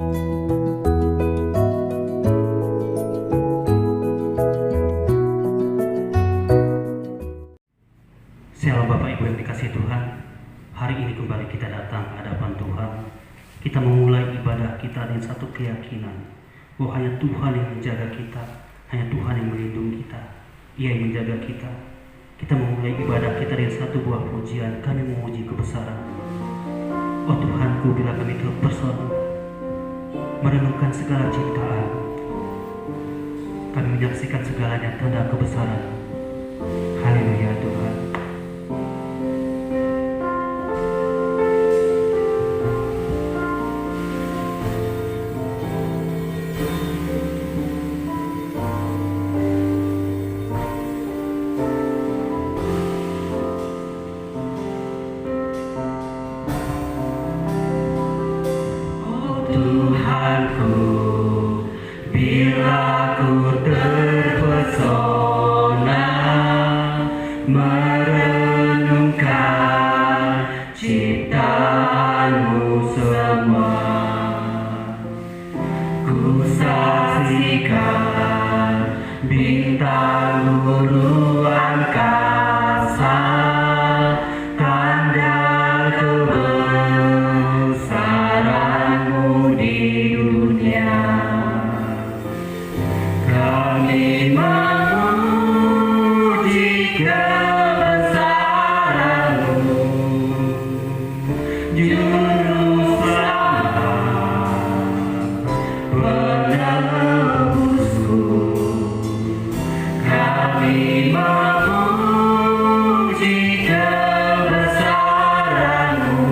Shalom Bapak Ibu yang dikasihi Tuhan. Hari ini kembali kita datang ke hadapan Tuhan. Kita memulai ibadah kita dengan satu keyakinan bahwa hanya Tuhan yang menjaga kita, hanya Tuhan yang melindungi kita, Ia yang menjaga kita. Kita memulai ibadah kita dengan satu buah pujian. Kami memuji kebesaran. Oh Tuhanku, bila kami terpesona merenungkan segala ciptaan, kami menyaksikan segalanya tanda kebesaran. Haleluya Tuhan. Tuhanku, bila ku terpesona merenungkan ciptaanmu semua, ku saksikan bintang guru angkasa, tanda kebesaranmu di dunia. Kami memuji kebesaranmu, Juru Selamat, penebusku. Kami memuji kebesaranmu,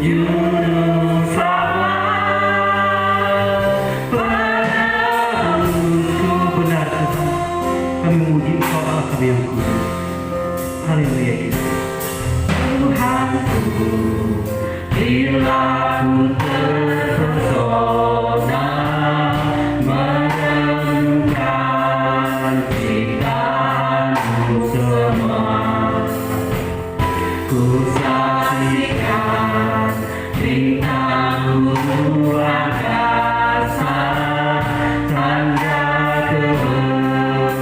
Juru Selamat, penebusku. Benar Tuhan, kami memuji Engkau Allah kami yang kudus. Haleluya Yesus. Tuhanku, bila ku terpesona merenungkan ciptaanmu semua, ku saksikan bintang guru angkasa, tanda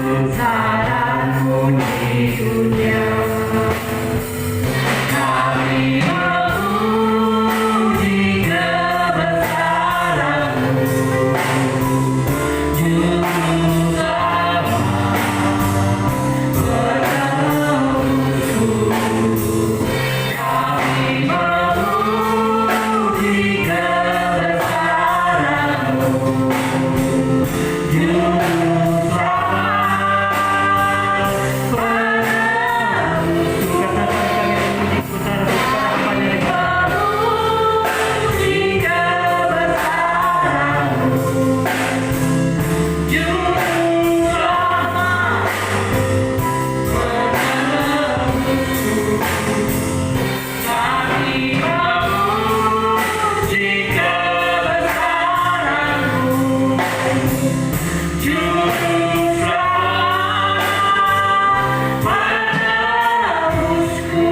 kebesaranmu di dunia. Kami memuji kebesaranmu, Juru Selamat, penebusku. Kami memuji kebesaranmu, Juru Selamat, penebusku. Katakan kami memuji kebesaranmu, memuji kebesaranmu, Juru Selamat, penebusku. Kami memuji kebesaranmu, Juru Selamat, penebusku.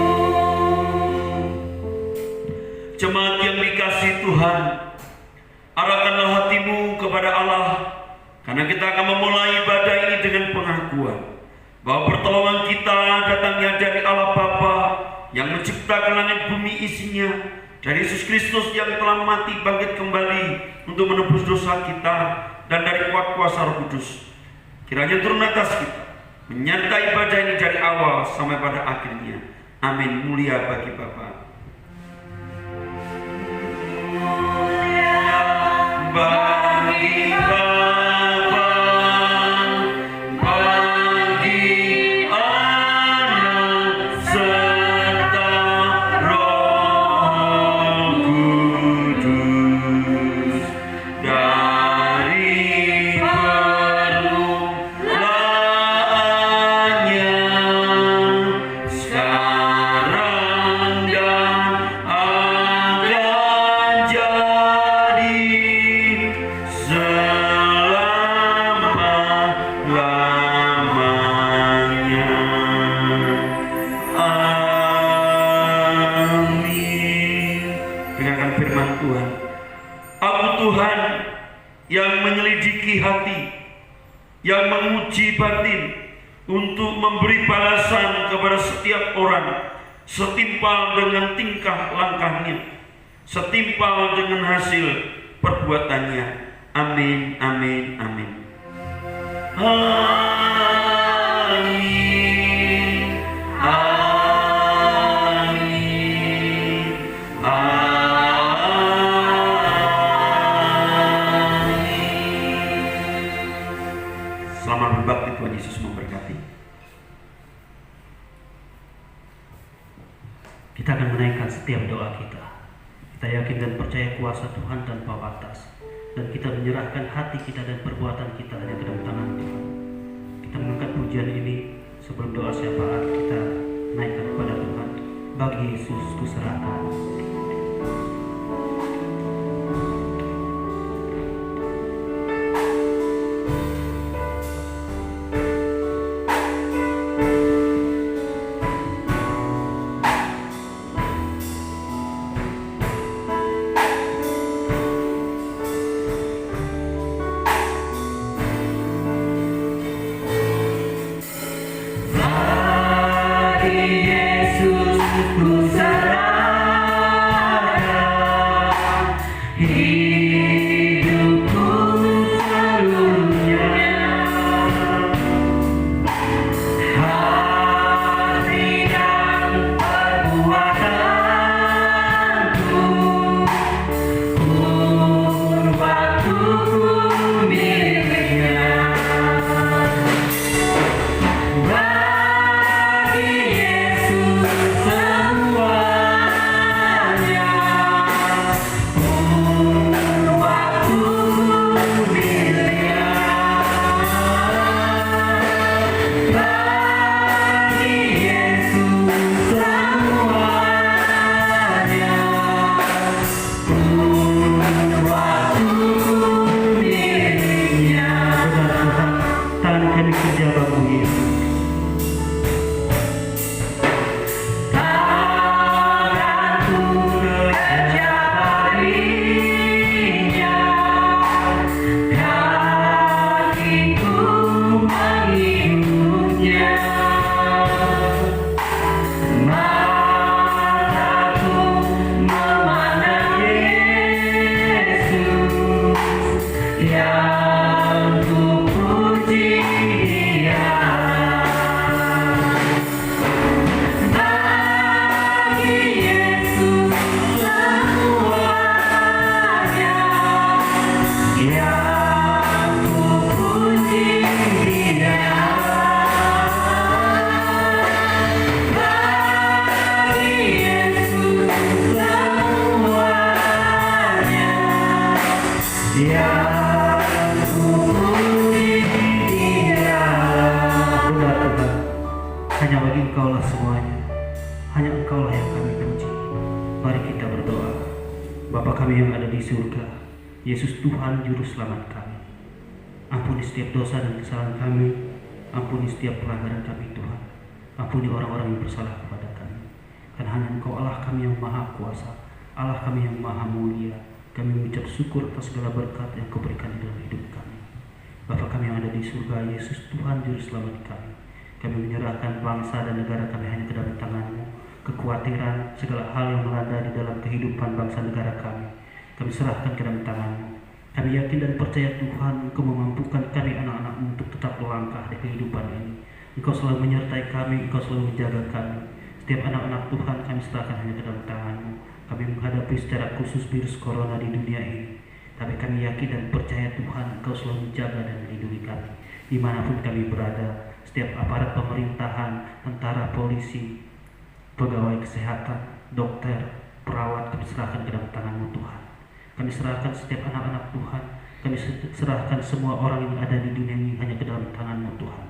Jemaat yang dikasihi Tuhan, arahkanlah hatimu kepada Allah, karena kita akan memulai ibadah ini dengan pengakuan bahwa pertolongan kita datangnya dari Allah Bapa yang menciptakan langit bumi isinya, dari Yesus Kristus yang telah mati bangkit kembali untuk menebus dosa kita, dan dari kuat kuasa Roh Kudus. Kiranya turun atas kita, menyertai ibadah ini dari awal sampai pada akhirnya. Amin. Mulia bagi Bapa. Bagi Bapa, bagi Anak serta Roh Kudus, dari permulaannya, sekarang dan akan jadi, selama-lamanya. Amin. Dengarkan firman Tuhan. Aku Tuhan yang menyelidiki hati, yang menguji batin, untuk memberi balasan kepada setiap orang setimpal dengan tingkah langkahnya, setimpal dengan hasil perbuatannya. Amin, amin, amin. Amin, amin, amin. Selamat berbakti, Tuhan Yesus memberkati. Kita akan menaikkan setiap doa kita. Kita yakin dan percaya kuasa Tuhan tanpa batas, dan kita menyerahkan hati kita dan perbuatan kita hanya ke dalam tangan Tuhan. Kita mengangkat pujian ini sebelum doa syafaat kita naikkan kepada Tuhan. Bagi Yesus kuserahkan. Yesus ku serahkan hidupku seluruhnya, hati dan perbuatanku, waktuku miliknya. Hanya bagi Engkaulah semuanya, hanya Engkaulah yang kami puji. Mari kita berdoa. Bapa kami yang ada di surga, Yesus Tuhan Juru Selamat kami, ampuni setiap dosa dan kesalahan kami, ampuni setiap pelanggaran kami Tuhan, ampuni orang-orang yang bersalah kepada kami. Karena hanya Engkau Allah kami yang maha kuasa, Allah kami yang maha mulia. Kami mengucap syukur atas segala berkat yang Kau berikan di dalam hidup kami. Bapa kami yang ada di surga, Yesus Tuhan Juru Selamat kami, kami menyerahkan bangsa dan negara kami hanya ke dalam tangan-Mu. Kekhawatiran, segala hal yang melanda di dalam kehidupan bangsa negara kami serahkan ke dalam tangan-Mu. Kami yakin dan percaya Tuhan, Engkau memampukan kami anak-anak-Mu untuk tetap melangkah di kehidupan ini. Engkau selalu menyertai kami, Engkau selalu menjaga kami. Setiap anak-anak Tuhan kami serahkan hanya ke dalam tangan-Mu. Kami menghadapi secara khusus virus corona di dunia ini, tapi kami yakin dan percaya Tuhan, Engkau selalu menjaga dan melindungi kami dimanapun kami berada. Setiap aparat pemerintahan, tentara, polisi, pegawai kesehatan, dokter, perawat, kami serahkan ke dalam tangan-Mu Tuhan. Kami serahkan setiap anak-anak Tuhan, kami serahkan semua orang yang ada di dunia ini hanya ke dalam tangan-Mu Tuhan.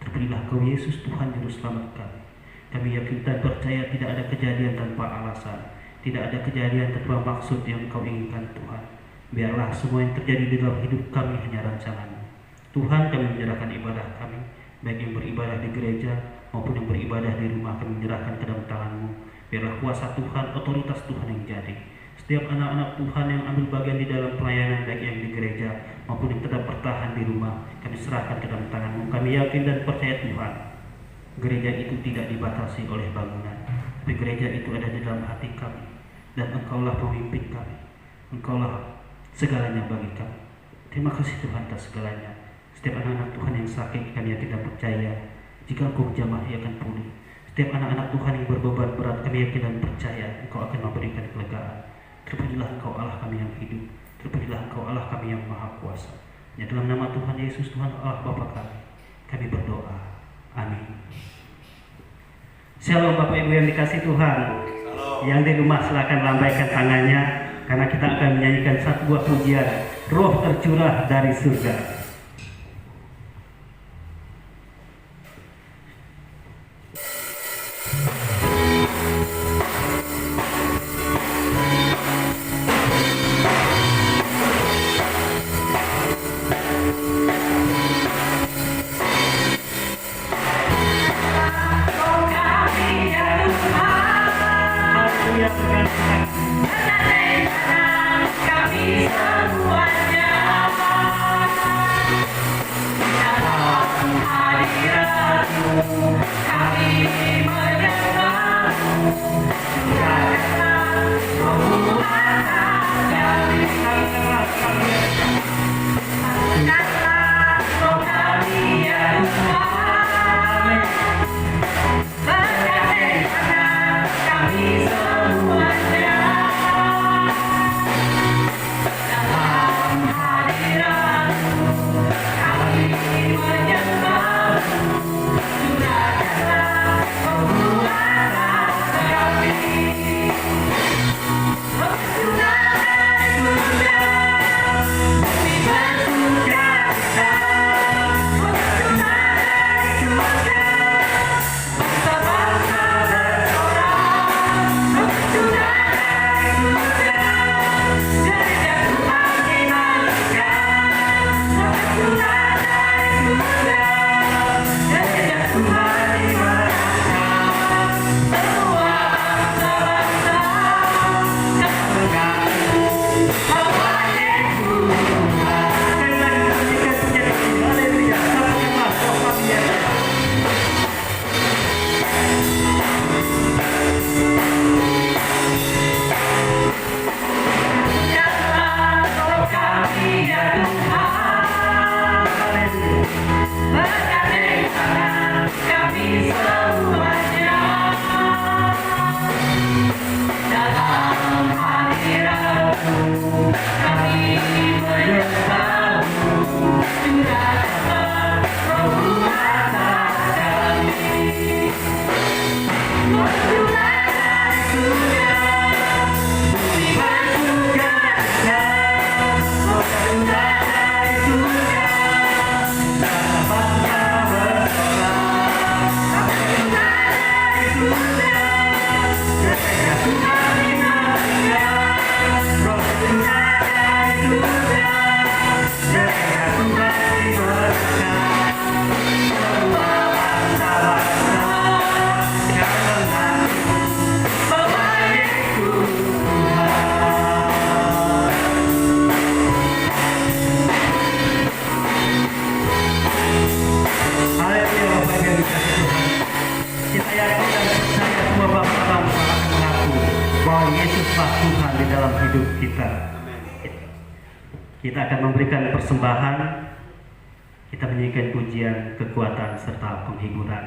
Terpilihlah Kau Yesus Tuhan Juru Selamat kami. Kami yakin dan percaya tidak ada kejadian tanpa alasan, tidak ada kejadian tanpa maksud yang Kau inginkan Tuhan. Biarlah semua yang terjadi di dalam hidup kami hanya rancangan-Mu. Tuhan, kami menyerahkan ibadah kami, baik yang beribadah di gereja maupun yang beribadah di rumah, kami menyerahkan ke dalam tangan-Mu. Biarlah kuasa Tuhan, otoritas Tuhan yang jadi. Setiap anak-anak Tuhan yang ambil bagian di dalam pelayanan baik yang di gereja maupun yang tetap bertahan di rumah, kami serahkan ke dalam tangan-Mu. Kami yakin dan percaya Tuhan, gereja itu tidak dibatasi oleh bangunan, tapi gereja itu ada di dalam hati kami, dan Engkaulah pemimpin kami. Engkaulah segalanya bagi kami. Terima kasih Tuhan atas segalanya. Setiap anak-anak Tuhan yang sakit, kami yakin dan percaya jika Engkau jamah, ia akan pulih. Setiap anak-anak Tuhan yang berbeban berat, kami yakin dan percaya Engkau akan memberikan kelegaan. Terpujilah Engkau Allah kami yang hidup. Terpujilah Engkau Allah kami yang maha kuasa. Ya, dalam nama Tuhan Yesus, Tuhan Allah Bapa kami berdoa. Amin. Shalom Bapak Ibu yang dikasih Tuhan. Yang di rumah silakan lambaikan tangannya, karena kita akan menyanyikan satu buah pujian, Roh tercurah dari surga. Tuhan di dalam hidup kita. Kita akan memberikan persembahan, kita menyanyikan pujian, kekuatan serta penghiburan.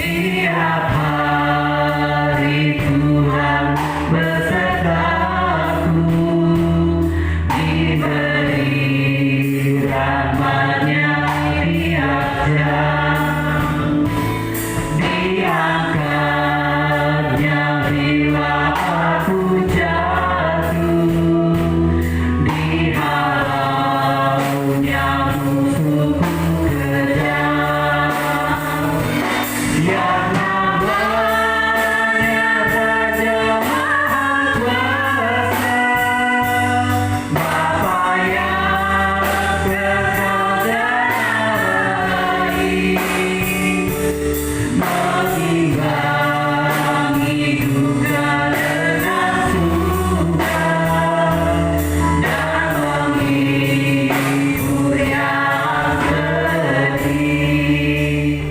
Tiap hari Tuhan besertaku, diberi rahmat-Nya tiap jam, diangkat-Nya bila aku jatuh, dihalau-Nya musuhku kejam. Yang namanya Raja Maha Kuasa, Bapa yang kekal dan baik, mengimbangi duka dengan suka, dan menghibur yang sedih.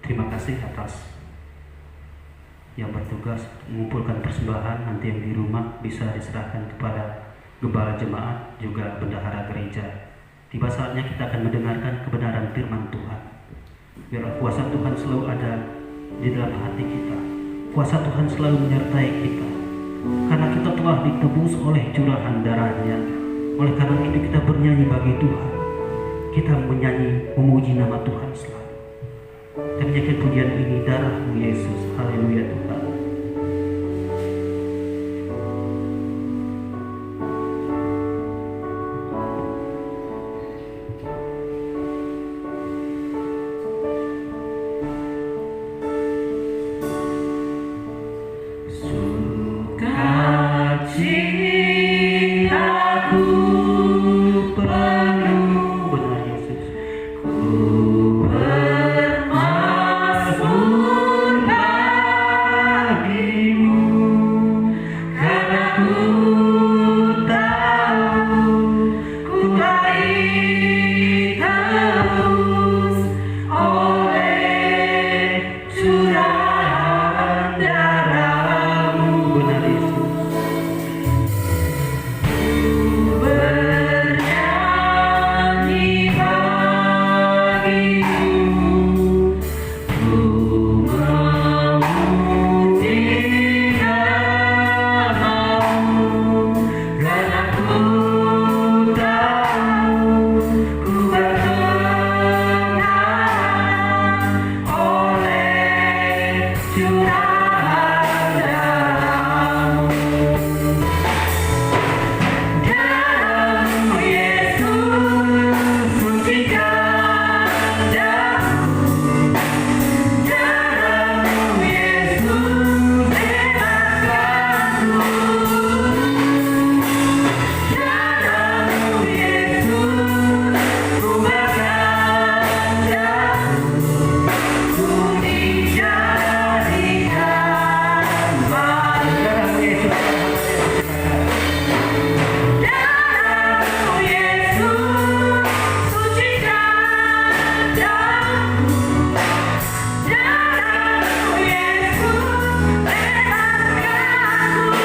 Terima kasih atas yang bertugas mengumpulkan persembahan. Nanti yang di rumah bisa diserahkan kepada gembala jemaat, juga bendahara gereja. Tiba saatnya kita akan mendengarkan kebenaran firman Tuhan. Biarlah kuasa Tuhan selalu ada di dalam hati kita. Kuasa Tuhan selalu menyertai kita. Karena kita telah ditebus oleh curahan darah-Nya. Oleh karena itu kita bernyanyi bagi Tuhan. Kita menyanyi memuji nama Tuhan selalu. Dan menyanyikan pujian ini, darah-Mu Yesus. Haleluya Tuhan. Sukacitaku penuh, Benar Yesus. ku bermasmur bagimu, karena ku tahu ku baik terus oleh curahan darah-Mu. Benar Yesus. Bernyanyi bagimu, ku memuji nama-Mu, karena ku tahu ku berkenan oleh curahan darah-Mu. Darah-Mu Yesus, sucikan daku. Darah-Mu Yesus, bebaskanku. Darah-Mu Yesus, ubahkan daku. Ku dijadikan baru. Darah-Mu Yesus, sucikan daku. Darah-Mu Yesus, bebaskanku.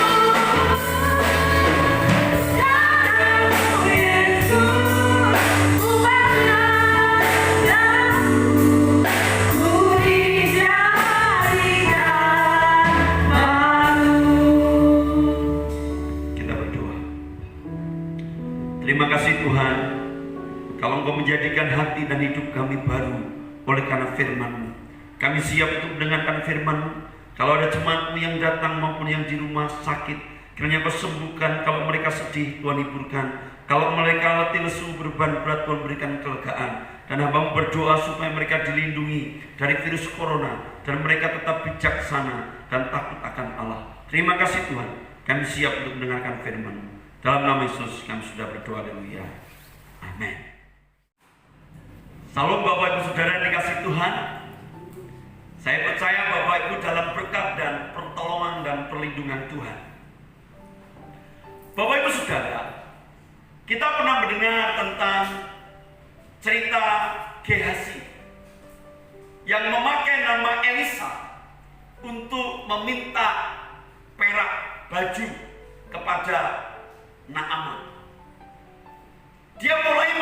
Darah-Mu Yesus, ubahkan daku. Ku dijadikan baru. Kita berdoa. Terima kasih Tuhan, kalau Engkau menjadikan hati dan hidup kami baru oleh karena firman-Mu. Kami siap untuk mendengarkan firman-Mu. Kalau ada jemaat-Mu yang datang maupun yang di rumah sakit, kiranya Kau sembuhkan. Kalau mereka sedih, Tuhan hiburkan. Kalau mereka letih lesu beban berat, Tuhan berikan kelegaan. Dan hamba-Mu berdoa supaya mereka dilindungi dari virus corona, dan mereka tetap bijaksana dan takut akan Allah. Terima kasih Tuhan, kami siap untuk mendengarkan firman-Mu. Dalam nama Yesus kami sudah berdoa, haleluya. Amin. Salam Bapak Ibu Saudara yang dikasihi Tuhan. Saya percaya Bapak Ibu dalam berkat dan pertolongan dan perlindungan Tuhan. Bapak Ibu Saudara, kita pernah mendengar tentang cerita Gehazi yang memakai nama Elisa untuk meminta perak baju kepada Naaman. Dia mulai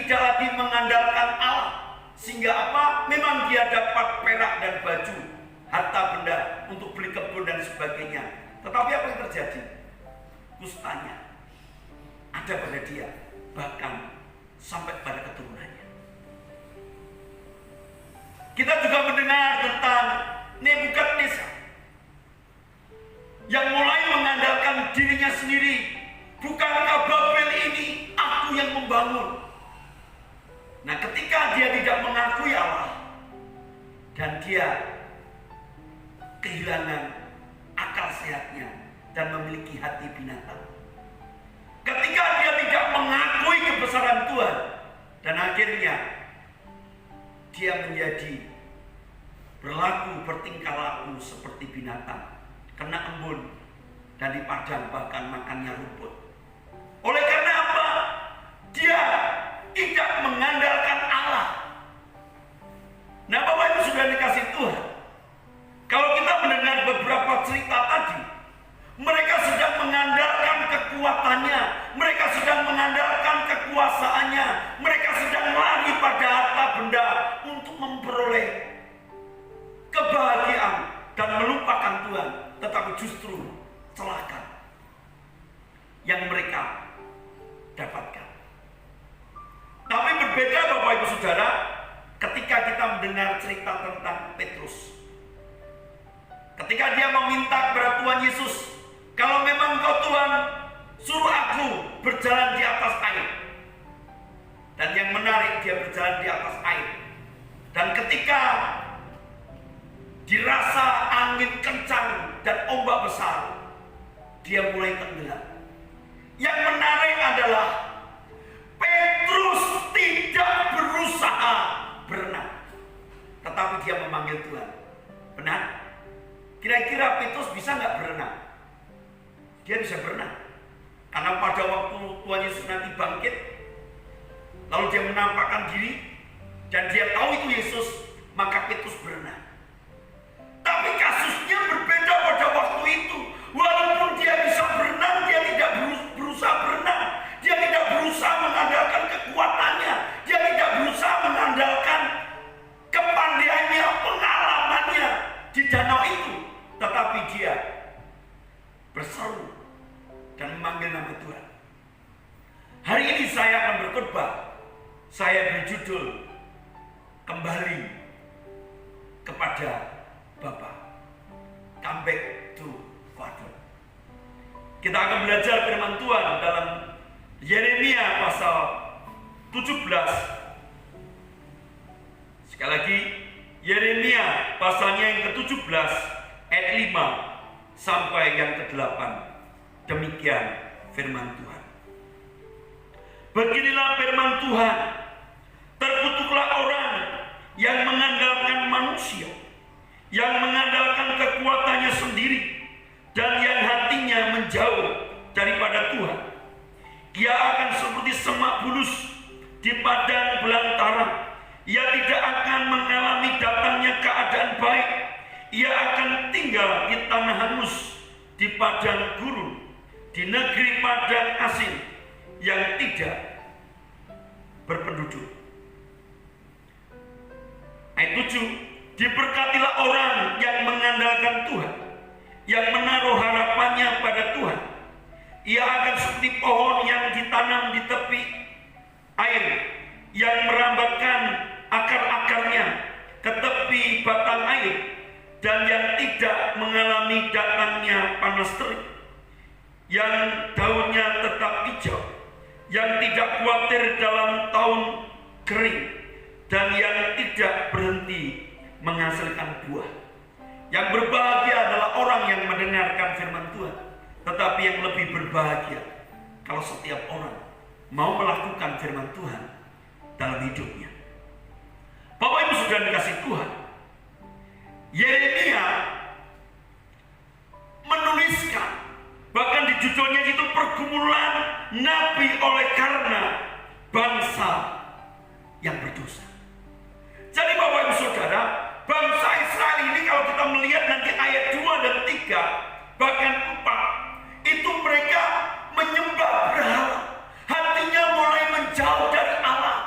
tidak lagi mengandalkan Allah. Sehingga apa? Memang dia dapat perak dan baju, harta benda untuk beli kebun dan sebagainya. Tetapi apa yang terjadi? Kustanya ada pada dia, bahkan sampai pada keturunannya. Kita juga mendengar tentang Nebukadnezar yang mulai mengandalkan dirinya sendiri. Bukankah Babel ini aku yang membangun? Nah, ketika dia tidak mengakui Allah dan dia kehilangan akal sehatnya dan memiliki hati binatang, ketika dia tidak mengakui kebesaran Tuhan, dan akhirnya dia menjadi berlaku bertingkah laku seperti binatang, kena embun dan di padang bahkan makannya rumput. Oleh karena apa? Dia tidak mengandalkan Allah. Nah, Bapak Ibu sudah dikasih Tuhan, kalau kita mendengar beberapa cerita tadi, mereka sedang mengandalkan kekuatannya, mereka sedang mengandalkan kekuasaannya, mereka sedang lari pada harta benda untuk memperoleh kebahagiaan dan melupakan Tuhan. Tetapi justru celaka yang mereka dapatkan. Tapi berbeda Bapak Ibu Saudara ketika kita mendengar cerita tentang Petrus. Ketika dia meminta kepada Tuhan Yesus, kalau memang Engkau Tuhan, suruh aku berjalan di atas air. Dan yang menarik, dia berjalan di atas air. Dan ketika dirasa angin kencang dan ombak besar, dia mulai tenggelam. Yang menarik adalah Petrus tidak berusaha berenang, tetapi dia memanggil Tuhan. Benar? Kira-kira Petrus bisa nggak berenang? Dia bisa berenang, karena pada waktu Tuhan Yesus nanti bangkit, lalu dia menampakkan diri dan dia tahu itu Yesus, maka Petrus berenang. Tapi kasusnya berbeda pada waktu itu. Walaupun dia bisa berenang, dia tidak berusaha berenang. Dia tidak berusaha mengandalkan kekuatannya. Dia tidak berusaha mengandalkan kepandaiannya, pengalamannya di danau itu. Tetapi dia berseru dan memanggil nama Tuhan. Hari ini saya akan berkhotbah. Saya beri judul Kembali kepada Bapa. Come back to Father. Kita akan belajar firman Tuhan dalam Yeremia pasal 17. Sekali lagi, Yeremia pasalnya yang ke-17 ayat 5 sampai yang ke-8. Demikian firman Tuhan. Beginilah firman Tuhan, terkutuklah orang yang mengandalkan manusia, yang mengandalkan kekuatannya sendiri, dan yang hatinya menjauh daripada Tuhan. Ia akan seperti semak bulus di padang belantara. Ia tidak akan mengalami datangnya keadaan baik. Ia akan tinggal di tanah hangus, di padang gurun, di negeri padang asing yang tidak berpenduduk. Ayat 7, diberkatilah orang yang mengandalkan Tuhan, yang menaruh harapannya pada Tuhan. Ia akan seperti pohon yang ditanam di tepi air, yang merambatkan akar-akarnya ke tepi batang air, dan yang tidak mengalami datangnya panas terik, yang daunnya tetap hijau, yang tidak khawatir dalam tahun kering, dan yang tidak berhenti menghasilkan buah. Yang berbahagia adalah orang yang mendengarkan firman Tuhan, tetapi yang lebih berbahagia kalau setiap orang mau melakukan firman Tuhan dalam hidupnya. Bapak Ibu sudah dikasih Tuhan, Yeremia menuliskan, bahkan di judulnya itu pergumulan nabi oleh karena bangsa yang berdosa. Jadi Bapak Ibu Saudara, bangsa Israel ini kalau kita melihat nanti ayat 2 dan 3 bahkan 4, itu mereka menyembah berhala. Hatinya mulai menjauh dari Allah.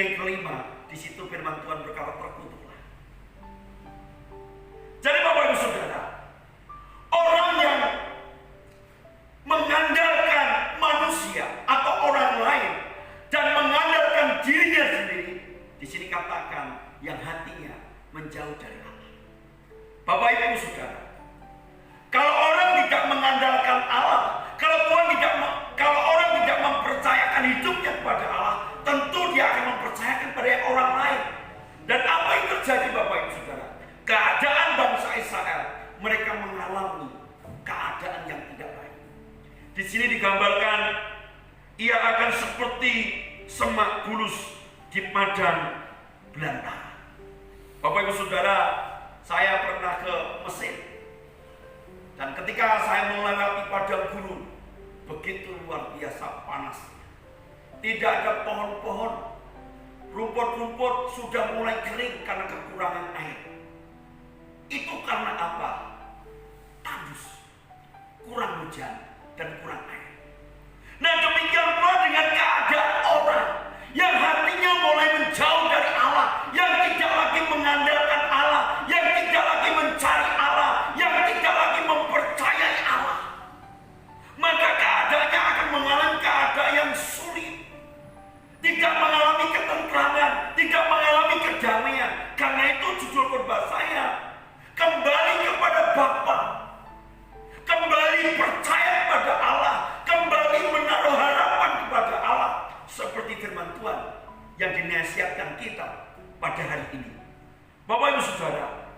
yang kelima, di situ firman Tuhan berkata terkutuklah. Jadi Bapak Ibu Saudara, orang yang mengandalkan manusia atau orang lain dan mengandalkan dirinya sendiri, di sini katakan yang hatinya menjauh dari Allah. Bapak Ibu Saudara, kalau orang tidak mengandalkan Allah, kalau orang tidak mempercayakan hidupnya kepada Allah, tentu dia akan mempercayakan pada orang lain. Dan apa yang terjadi Bapak Ibu Saudara? Keadaan bangsa Israel, mereka mengalami keadaan yang tidak baik. Di sini digambarkan ia akan seperti semak bulus di padang belantara. Bapak Ibu Saudara, saya pernah ke Mesir. Dan ketika saya melewati padang gurun, begitu luar biasa panas. Tidak ada pohon-pohon, rumput-rumput sudah mulai kering karena kekurangan air. Itu karena apa? Tandus, kurang hujan dan kurang air. Nah, demikian pula dengan keadaan orang yang hatinya mulai menjauh dari Allah, yang tidak lagi mengandalkan Allah, yang tidak lagi mencari Allah, yang tidak lagi mempercayai Allah. Maka keadaannya akan mengalami keadaan yang sulit, tidak mengalami ketentraman, tidak mengalami kedamaian. Karena itu judul khotbah saya, kembali kepada Bapa, kembali percaya kepada Allah, kembali menaruh harapan kepada Allah, seperti firman Tuhan yang dinasihatkan kita pada hari ini. Bapak Ibu Saudara,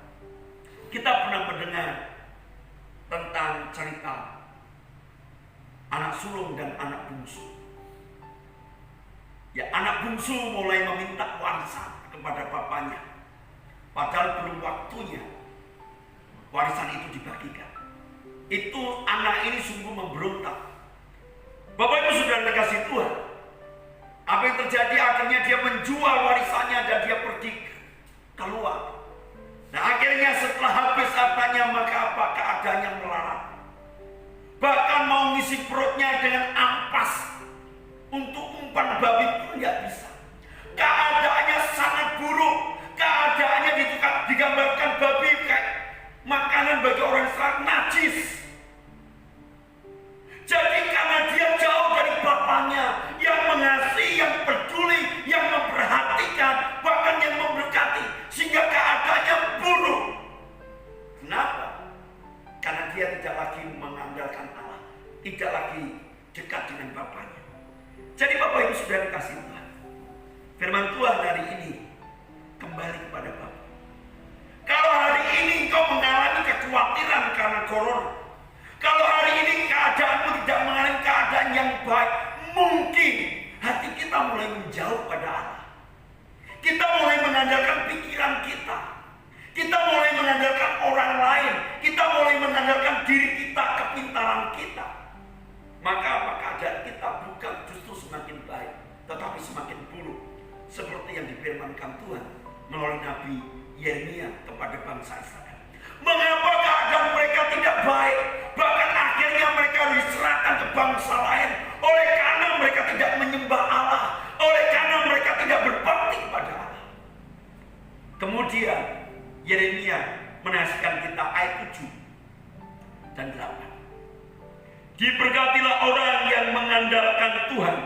kita pernah mendengar tentang cerita anak sulung dan anak bungsu. Ya, anak bungsu mulai meminta warisan kepada bapaknya, padahal belum waktunya warisan itu dibagikan. Itu anak ini sungguh memberontak. Bapak Ibu Saudara dikasih Tuhan, apa yang terjadi? Akhirnya dia menjual warisannya dan dia pergi keluar. Nah, akhirnya setelah habis hartanya, maka apa? Keadaannya melarat. Bahkan mau ngisi perutnya dengan ampas untuk umpan babi pun nggak bisa. Keadaannya sangat buruk. Keadaannya digambarkan babi kayak makanan bagi orang Israel, najis. Jadi karena dia jauh dari bapaknya yang mengasihi, yang peduli, yang memperhatikan, bahkan yang memberkati, sehingga keadaannya buruk. Kenapa? Karena dia tidak lagi mengandalkan Allah, tidak lagi dekat dengan bapaknya. Jadi Bapak Ibu sudah dikasih Tuhan, firman Tuhan hari ini, kembali kepada Bapa. Kalau hari ini engkau mengalami kekhawatiran karena corona, kalau hari ini keadaanmu tidak mengalami keadaan yang baik, mungkin hati kita mulai menjauh pada Allah. Kita mulai mengandalkan pikiran kita. Kita mulai mengandalkan orang lain. Kita mulai mengandalkan diri kita, kepintaran kita. Maka apa keadaan kita bukan justru semakin baik, tetapi semakin buruk. Seperti yang difirmankan Tuhan melalui Nabi Yeremia kepada bangsa Israel. Mengapa keadaan mereka tidak baik? Bahkan akhirnya mereka diserahkan ke bangsa lain. Oleh karena mereka tidak menyembah Allah. Oleh karena mereka tidak berbakti kepada Allah. Kemudian Yeremia menasihatkan kita ayat 7 dan 8. Diberkatilah orang yang mengandalkan Tuhan,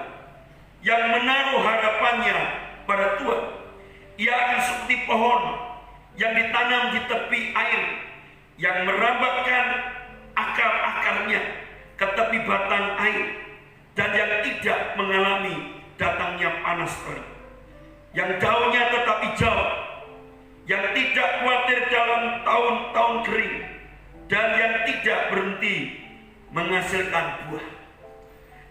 yang menaruh harapannya pada Tuhan. Ia akan seperti pohon yang ditanam di tepi air, yang merambatkan akar-akarnya ke tepi batang air, dan yang tidak mengalami datangnya panas terik, yang daunnya tetap hijau, yang tidak khawatir dalam tahun-tahun kering, dan yang tidak berhenti menghasilkan buah.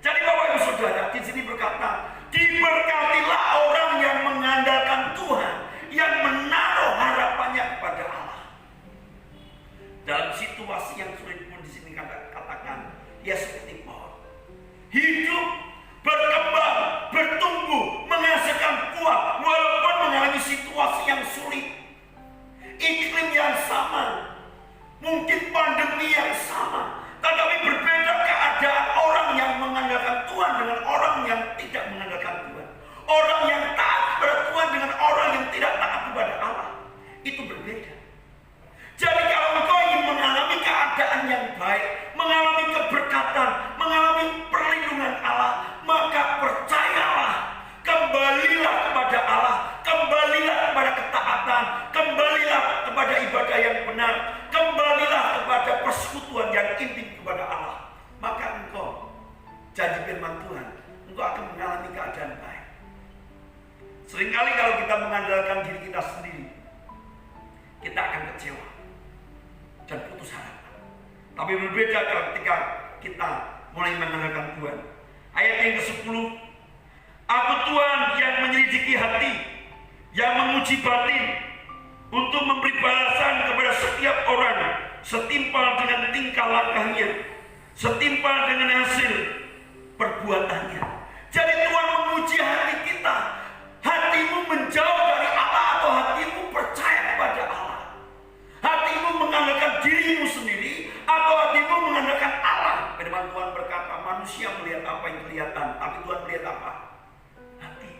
Jadi Bapak Ibu Saudara, di sini berkata, diberkatilah orang yang mengandalkan Tuhan, yang menaruh harapannya kepada Allah. Dalam situasi yang sulit pun di sini katakan, dia seperti pohon, hidup, berkembang, bertumbuh, menghasilkan buah, walaupun mengalami situasi yang sulit, iklim yang sama, mungkin pandemi yang sama, tetapi berbeda keadaan Seringkali kalau kita mengandalkan diri kita sendiri, kita akan kecewa dan putus harapan. Tapi berbeda ketika kita mulai mengandalkan Tuhan. Ayat yang ke-10, Aku Tuhan yang menyelidiki hati, yang menguji batin, untuk memberi balasan kepada setiap orang setimpal dengan tingkah lakunya, setimpal dengan hasil perbuatannya. Jadi Tuhan menguji hati kita. Hatimu menjauh dari Allah atau hatimu percaya kepada Allah? Hatimu mengandalkan dirimu sendiri atau hatimu mengandalkan Allah? Firman Tuhan berkata, manusia melihat apa yang kelihatan, tapi Tuhan melihat apa? Hati.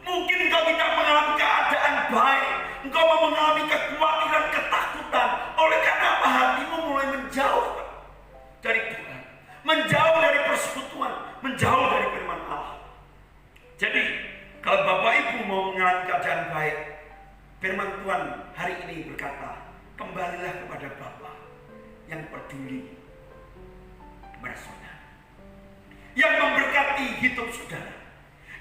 Mungkin engkau tidak mengalami keadaan baik, engkau mau mengalami kekhawatiran, ketakutan. Oleh karena apa? Hatimu mulai menjauh dari Tuhan, menjauh dari persekutuan, menjauh dari firman Allah. Jadi kalau Bapak Ibu mau mengalami keadaan baik, firman Tuhan hari ini berkata, kembalilah kepada Bapa yang peduli kepada saudara, yang memberkati hidup saudara,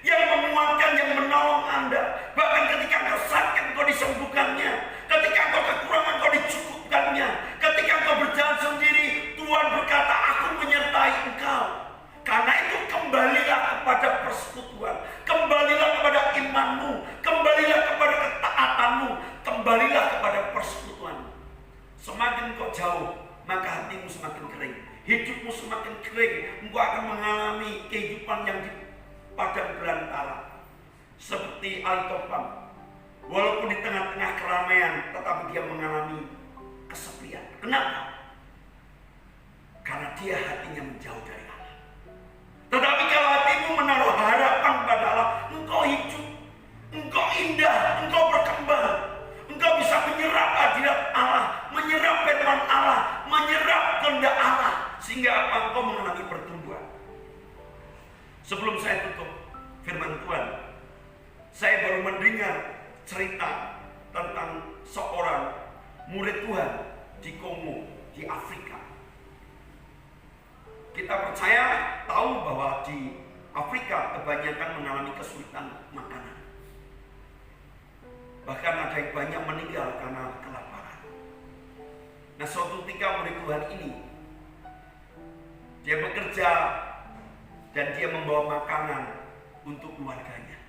yang menguatkan, yang menolong Anda. Bahkan ketika engkau sakit, engkau disembuhkannya. Ketika engkau kekurangan, engkau dicukupkannya. Ketika engkau berjalan sendiri, Tuhan berkata, aku menyertai engkau. Karena itu kembalilah kepada persekutuan, kembalilah kepada imanmu, kembalilah kepada ketaatanmu, kembalilah kepada persekutuan. Semakin kau jauh, maka hatimu semakin kering, hidupmu semakin kering. Engkau akan mengalami kehidupan yang di padang belantara, seperti Ahitofel. Walaupun di tengah-tengah keramaian, tetapi dia mengalami kesepian. Kenapa? Karena dia hatinya menjauh dari Allah. Tetapi kalau hatimu menaruh harapan pada Allah, engkau hidup, engkau indah, engkau berkembang, engkau bisa menyerap hadirat Allah, menyerap firman Allah, menyerap kehendak Allah, sehingga apa? Engkau mengalami pertumbuhan. Sebelum saya tutup firman Tuhan, saya baru mendengar cerita tentang seorang murid Tuhan di Kongo, di Afrika. Kita percaya tahu bahwa di Afrika kebanyakan mengalami kesulitan makanan. Bahkan ada yang banyak meninggal karena kelaparan. Nah, suatu ketika murid Tuhan ini, dia bekerja dan dia membawa makanan untuk keluarganya.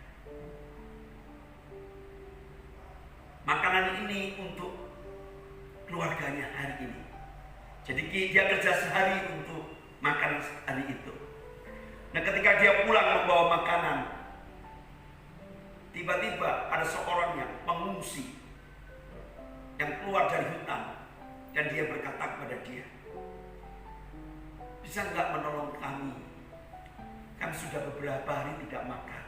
Makanan ini untuk keluarganya hari ini. Jadi dia kerja sehari untuk makan hari itu. Nah, ketika dia pulang membawa makanan, tiba-tiba ada seorang yang pengungsi yang keluar dari hutan, dan dia berkata kepada dia, bisa nggak menolong kami? Kami sudah beberapa hari tidak makan.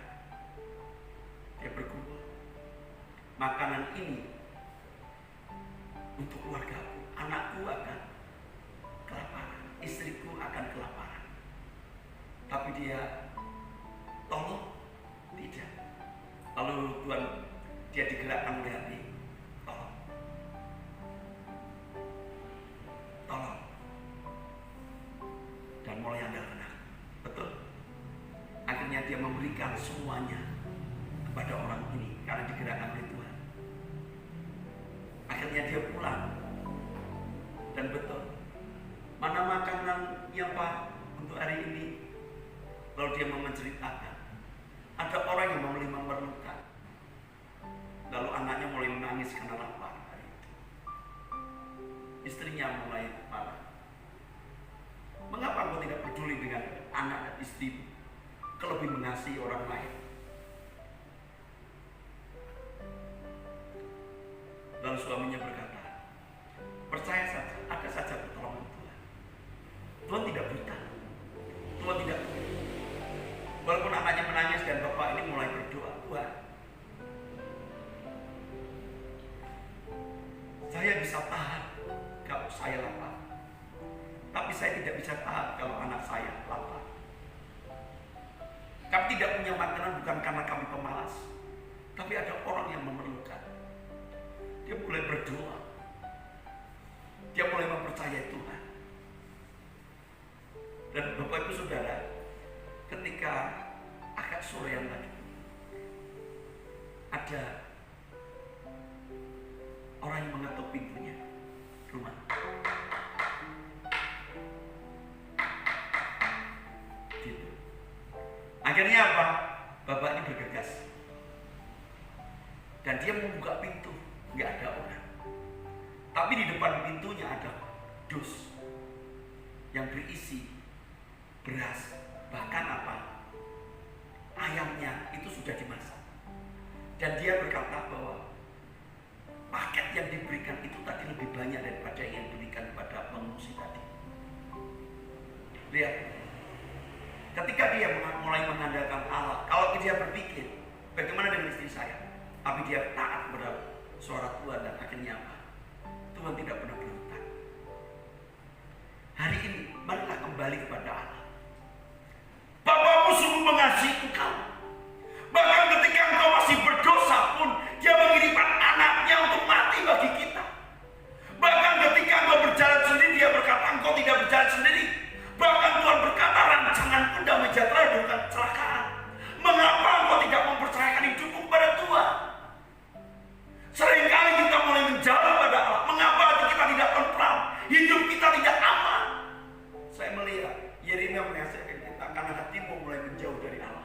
Dia bergumul, makanan ini untuk keluargaku, anakku akan kelaparan, istriku akan kelaparan. Tapi dia tolong tidak. Lalu Tuhan, dia digerakkan oleh hati, tolong. Dan mulai andalkan aku. Betul. Akhirnya dia memberikan semuanya kepada orang ini karena digerakkan oleh Tuhan. Akhirnya dia pulang. Dan betul, mana makanan yang Pak untuk hari ini? Lalu dia menceritakan, ada orang yang mulai memerlukan. Lalu anaknya mulai menangis karena lapar. Istrinya mulai marah. Mengapa kau tidak peduli dengan anak dan istrimu? Kau lebih mengasihi orang lain. Lalu suaminya berkata, percaya saja, ada saja pertolongan Tuhan. Tuhan tidak buta. Tuhan tidak buta. Walaupun anaknya menangis dan bapak ini mulai berdoa, Tuhan, saya bisa tahan kalau saya lapar. Tapi saya tidak bisa tahan kalau anak saya lapar. Kami tidak punya makanan bukan karena kami pemalas, tapi ada orang yang memerlukan. Dia mulai berdoa. Dia mulai mempercayai Tuhan. Dan Bapak Ibu Saudara, ketika agak sorean tadi, ada orang yang mengetuk pintunya rumah. Gitu. Akhirnya apa? Bapak ini bergegas. Dan dia membuka pintu, nggak ada orang. Tapi di depan pintunya ada dus yang berisi beras, bahkan apa? Ayamnya itu sudah dimasak. Dan dia berkata bahwa paket yang diberikan itu tadi lebih banyak daripada yang diberikan pada pengungsi tadi. Lihat, ketika dia mulai mengandalkan Allah, kalau dia berpikir, bagaimana dengan istri saya? Tapi dia taat kepada suara Tuhan dan akhirnya apa? Tuhan tidak pernah berhutang. Hari ini, marilah kembali kepada Allah. Bapamu sungguh mengasihi engkau. Bahkan ketika engkau masih berdosa pun, dia mengirimkan anaknya untuk mati bagi kita. Bahkan ketika engkau berjalan sendiri, dia berkata engkau tidak berjalan sendiri. Bahkan Tuhan berkata rancangan pun damai sejahtera bukan kecelakaan. Mengapa engkau tidak mempercayakan hidupmu kepada Tuhan? Seringkali kita mulai menjauh pada Allah. Mengapa hati kita tidak tentram? Hidup kita tidak aman. Saya melihat Yeremia menasihatkan kita karena hatimu mulai menjauh dari Allah.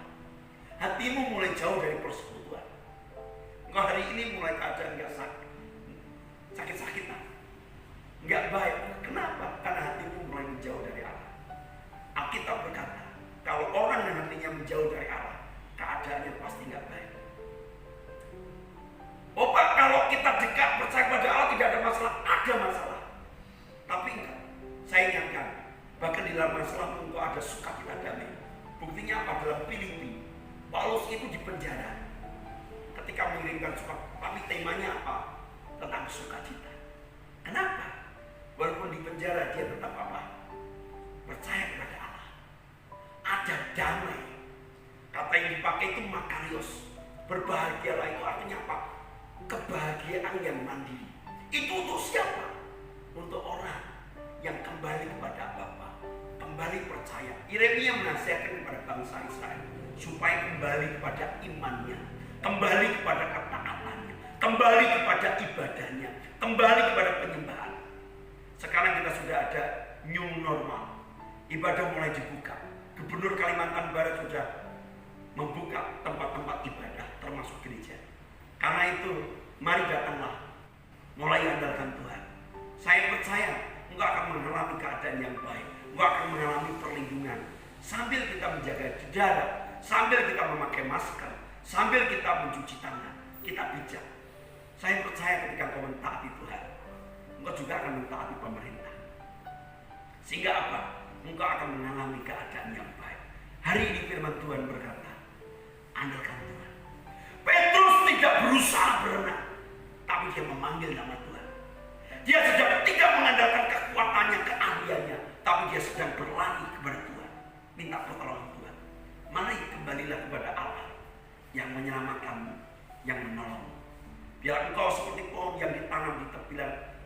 Hatimu mulai jauh dari persekutuan. Engkau hari ini mulai keadaan nggak sakit-sakitan, nggak baik. Kenapa? Karena hatimu mulai menjauh dari Allah. Alkitab berkata, kalau orang yang hatinya menjauh dari Allah, keadaannya pasti nggak baik. Oh Pak, kalau kita dekat percaya pada Allah tidak ada masalah, ada masalah. Tapi enggak, saya ingatkan, bahkan di dalam masalah itu ada sukacita damai. Buktinya apa? Dalam Filipi, Paulus itu di penjara. Ketika mengirimkan surat, tapi temanya apa? Tentang sukacita. Kenapa? Walaupun di penjara dia tetap apa? Percaya kepada Allah. Ada damai. Kata yang dipakai itu makarios. Berbahagialah itu artinya apa? Kebahagiaan yang mandiri. Itu untuk siapa? Untuk orang yang kembali kepada Bapa, kembali percaya. Yeremia menasihatkan kepada bangsa Israel supaya kembali kepada imannya, kembali kepada ketaatannya, kembali kepada ibadahnya, kembali kepada penyembahan. Sekarang kita sudah ada new normal. Ibadah mulai dibuka. Gubernur Kalimantan Barat sudah membuka tempat-tempat ibadah termasuk gereja. Karena itu, mari datanglah, mulai andalkan Tuhan. Saya percaya engkau akan mengalami keadaan yang baik, engkau akan mengalami perlindungan. Sambil kita menjaga jarak, sambil kita memakai masker, sambil kita mencuci tangan, kita bijak. Saya percaya ketika engkau mentaati Tuhan, engkau juga akan mentaati pemerintah. Sehingga apa? Engkau akan mengalami keadaan yang baik. Hari ini firman Tuhan berkata, andalkan Tuhan. Petrus tidak berusaha berenang, tapi dia memanggil nama Tuhan. Dia sedang tidak mengandalkan kekuatannya, keahliannya, tapi dia sedang berlari kepada Tuhan, minta pertolongan Tuhan. Mari kembalilah kepada Allah yang menyelamatkanmu, yang menolongmu. Biar engkau seperti pohon yang ditanam di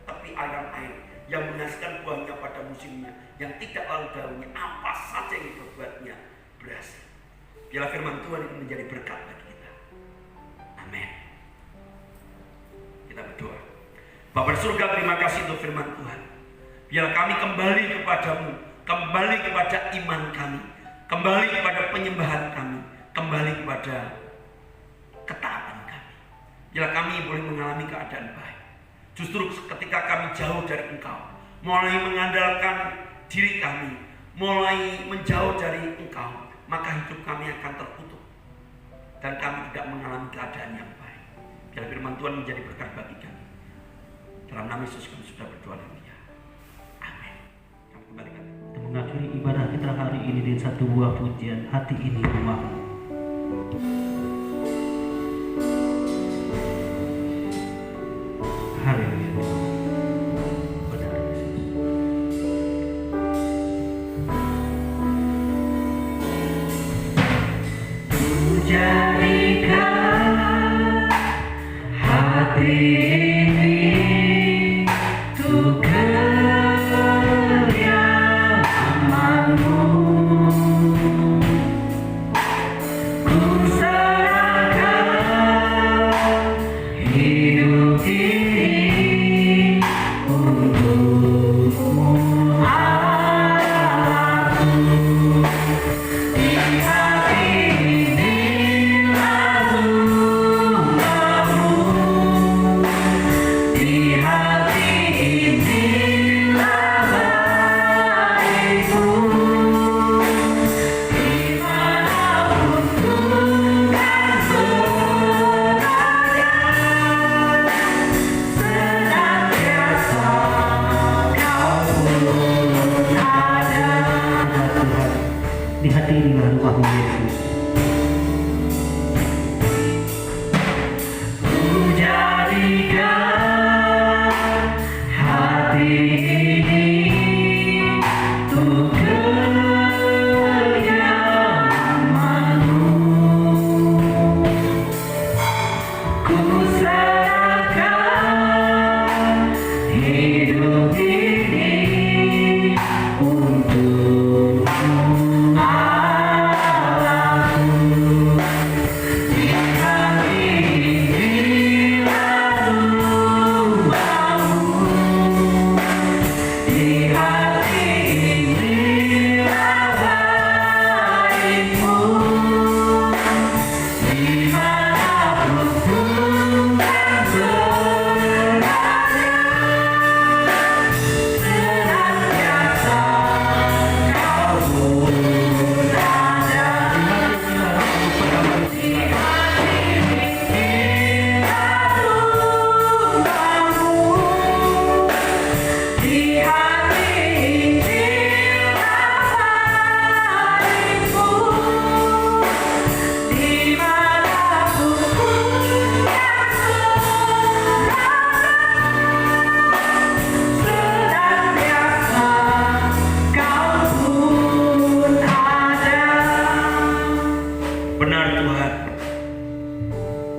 tepi aliran air, yang menghasilkan buahnya pada musimnya, yang tidak lalu daunnya, apa saja yang diperbuatnya berhasil. Biarlah firman Tuhan ini menjadi berkat bagi kita. Amin. Kita berdoa. Bapa di surga, terima kasih untuk firman Tuhan. Biarlah kami kembali kepadamu, kembali kepada iman kami, kembali kepada penyembahan kami, kembali kepada ketaatan kami. Biarlah kami boleh mengalami keadaan baik. Justru ketika kami jauh dari Engkau, mulai mengandalkan diri kami, mulai menjauh dari Engkau, maka hidup kami akan terkutuk dan kami tidak mengalami keadaan yang baik. Biar firman Tuhan menjadi berkat bagi kami. Dalam nama Yesus kami sudah berdoa dan ya. Amin. Kami kembalikan. Kita mengakhiri ibadah kita hari ini dengan satu buah pujian, hati ini rumahmu. Haleluya. Benar Yesus. Jadikan hati ini untuk kediamanmu. Ku serahkan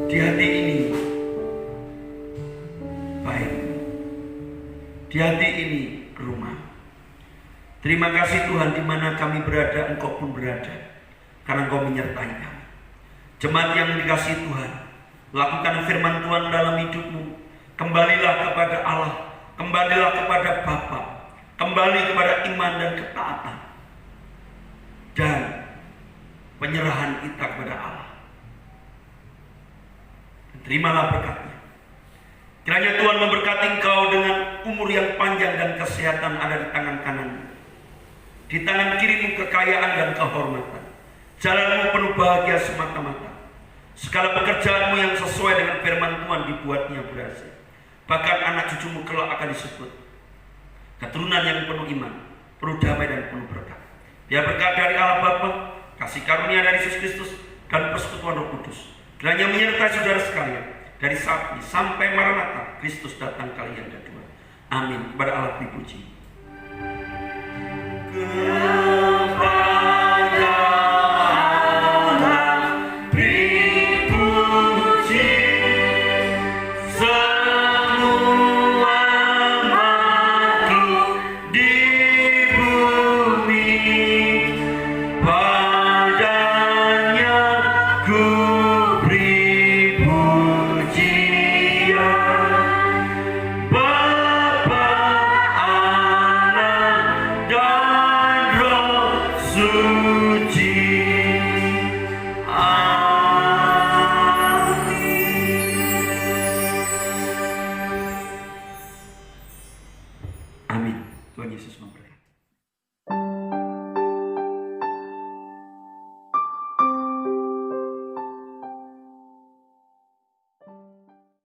di hati ini baik, di hati ini rumah. Terima kasih Tuhan, di mana kami berada, Engkau pun berada, karena Engkau menyertai kami. Jemaat yang dikasihi Tuhan, lakukan firman Tuhan dalam hidupmu. Kembalilah kepada Allah, kembalilah kepada Bapa, kembali kepada iman dan ketaatan, dan penyerahan kita kepada Allah. Terimalah berkatnya. Kiranya Tuhan memberkati engkau dengan umur yang panjang dan kesehatan ada di tangan kananmu. Di tangan kirimu kekayaan dan kehormatan. Jalanmu penuh bahagia semata-mata. Segala pekerjaanmu yang sesuai dengan firman Tuhan dibuatnya berhasil. Bahkan anak cucumu kelak akan disebut keturunan yang penuh iman, penuh damai dan penuh berkat. Dia berkat dari Allah Bapa, kasih karunia dari Yesus Kristus, dan persekutuan Roh Kudus kiranya menyertai saudara sekalian dari saat ini sampai Maranatha, Kristus datang kali yang kedua. Amin. Kepada Allah dipuji. Amin. Tuhan Yesus memberkati.